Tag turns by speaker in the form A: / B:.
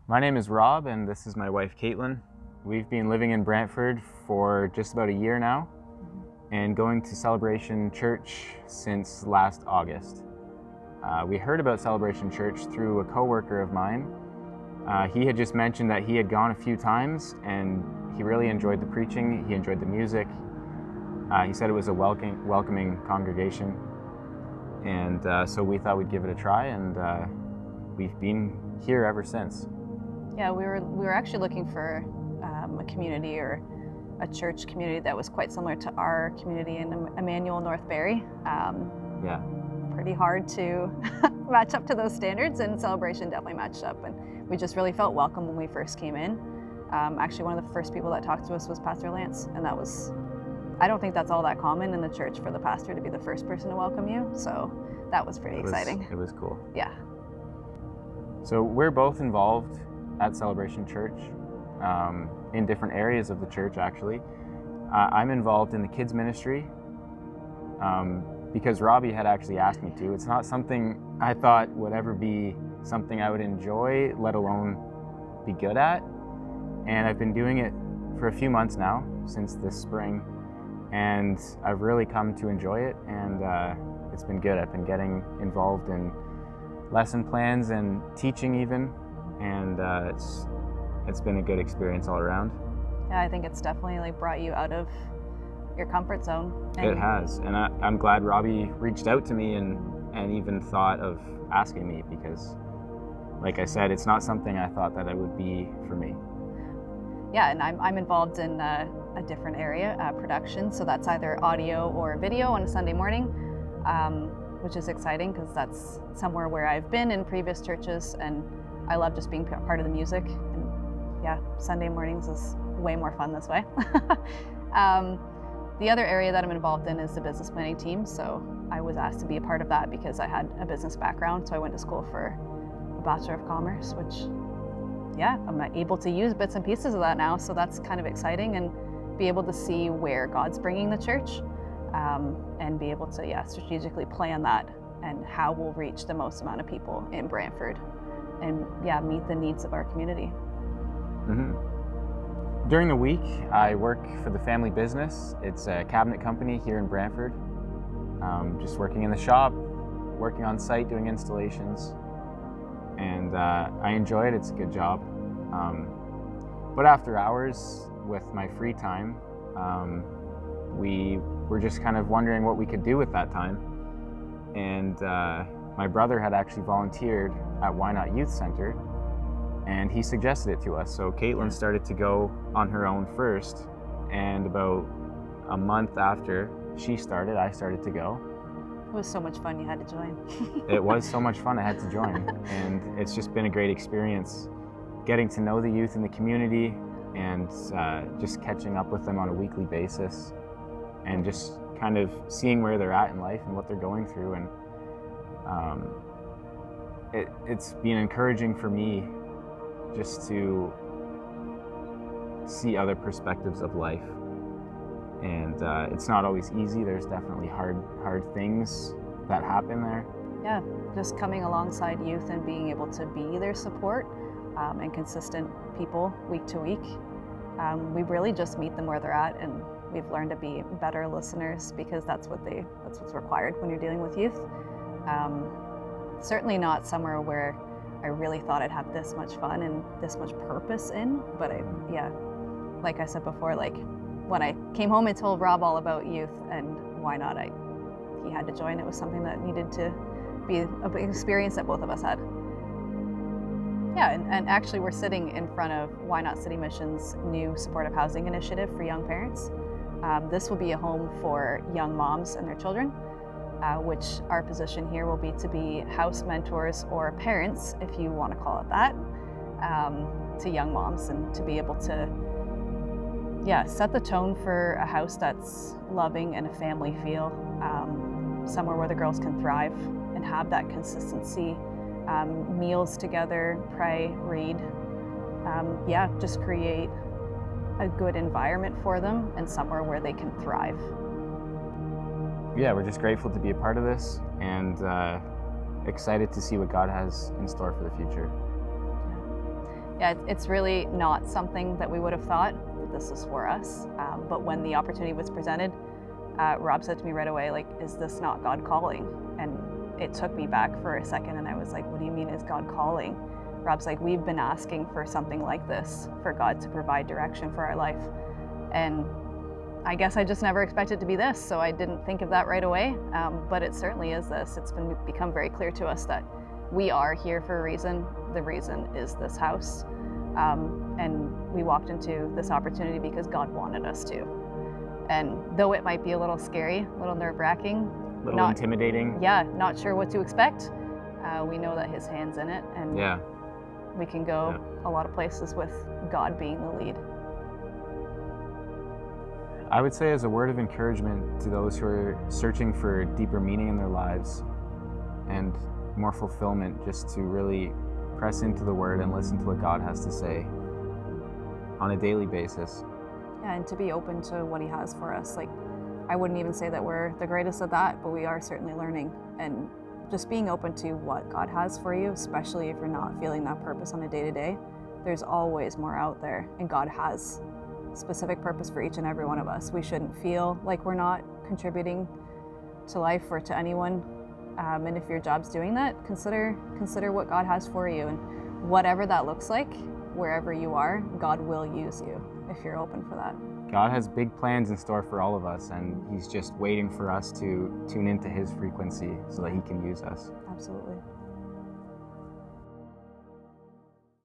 A: My name is Rob, and this is my wife, Caitlin. We've been living in Brantford for just about a year now and going to Celebration Church since last August. We heard about Celebration Church through a coworker of mine. He had just mentioned that he had gone a few times and he really enjoyed the preaching, he enjoyed the music. He said it was a welcoming congregation, and so we thought we'd give it a try, and we've been here ever since.
B: Yeah, we were actually looking for a community or a church community that was quite similar to our community in Emmanuel, North Barrie.
A: Yeah.
B: Pretty hard to match up to those standards, and Celebration definitely matched up, and we just really felt welcome when we first came in. Actually, one of the first people that talked to us was Pastor Lance, and I don't think that's all that common in the church for the pastor to be the first person to welcome you, so that was pretty exciting.
A: It was cool.
B: Yeah.
A: So we're both involved at Celebration Church, in different areas of the church actually. I'm involved in the kids ministry because Robbie had actually asked me to. It's not something I thought would ever be something I would enjoy, let alone be good at. And I've been doing it for a few months now, since this spring, and I've really come to enjoy it, and it's been good. I've been getting involved in lesson plans and teaching even, and it's been a good experience all around.
B: Yeah, I think it's definitely brought you out of your comfort zone.
A: It has, and I'm glad Robbie reached out to me and even thought of asking me, because like I said, it's not something I thought that it would be for me.
B: Yeah, and I'm involved in a different area, production, so that's either audio or video on a Sunday morning, which is exciting because that's somewhere where I've been in previous churches, and I love just being part of the music. And yeah, Sunday mornings is way more fun this way. The other area that I'm involved in is the business planning team, so I was asked to be a part of that because I had a business background, so I went to school for a Bachelor of Commerce, which, yeah, I'm able to use bits and pieces of that now, so that's kind of exciting, and be able to see where God's bringing the church, and be able to, strategically plan that and how we'll reach the most amount of people in Brantford, and meet the needs of our community.
A: Mm-hmm. During the week, I work for the family business. It's a cabinet company here in Brantford. Just working in the shop, working on site, doing installations, and I enjoy it. It's a good job. But after hours, with my free time, we were just kind of wondering what we could do with that time. And my brother had actually volunteered at Why Not Youth Center, and he suggested it to us. So Caitlin started to go on her own first, and about a month after she started, I started to go.
B: It was so much fun, you had to join.
A: It was so much fun, I had to join. And it's just been a great experience getting to know the youth in the community, and just catching up with them on a weekly basis, and just kind of seeing where they're at in life and what they're going through. And it's been encouraging for me just to see other perspectives of life. And it's not always easy. There's definitely hard things that happen there.
B: Yeah, just coming alongside youth and being able to be their support, and consistent people week to week. We really just meet them where they're at, and we've learned to be better listeners, because that's what's required when you're dealing with youth. Certainly not somewhere where I really thought I'd have this much fun and this much purpose in, but like I said before, like when I came home and told Rob all about youth and Why Not, he had to join. It was something that needed to be a big experience that both of us had. Yeah, and actually we're sitting in front of Why Not City Mission's new supportive housing initiative for young parents. This will be a home for young moms and their children, which our position here will be to be house mentors or parents, if you want to call it that, to young moms, and to be able to set the tone for a house that's loving and a family feel, somewhere where the girls can thrive and have that consistency, meals together, pray, read, just create a good environment for them and somewhere where they can thrive.
A: Yeah, we're just grateful to be a part of this, and excited to see what God has in store for the future.
B: Yeah, it's really not something that we would have thought that this was for us. But when the opportunity was presented, Rob said to me right away, like, is this not God calling? And it took me back for a second, and I was like, what do you mean is God calling? Rob's like, we've been asking for something like this, for God to provide direction for our life. And I guess I just never expected it to be this, so I didn't think of that right away. But it certainly is this. It's become very clear to us that we are here for a reason. The reason is this house. And we walked into this opportunity because God wanted us to. And though it might be a little scary, a little nerve-wracking,
A: A little intimidating.
B: Yeah, not sure what to expect. We know that His hand's in it, and
A: Yeah.
B: we can go a lot of places with God being the lead.
A: I would say, as a word of encouragement to those who are searching for deeper meaning in their lives and more fulfillment, just to really press into the Word and listen to what God has to say on a daily basis.
B: Yeah, and to be open to what He has for us. Like, I wouldn't even say that we're the greatest at that, but we are certainly learning. And just being open to what God has for you, especially if you're not feeling that purpose on a day-to-day, there's always more out there, and God has specific purpose for each and every one of us. We shouldn't feel like we're not contributing to life or to anyone. And if your job's doing that, consider what God has for you, and whatever that looks like, wherever you are, God will use you if you're open for that.
A: God has big plans in store for all of us, and He's just waiting for us to tune into His frequency so that He can use us.
B: Absolutely.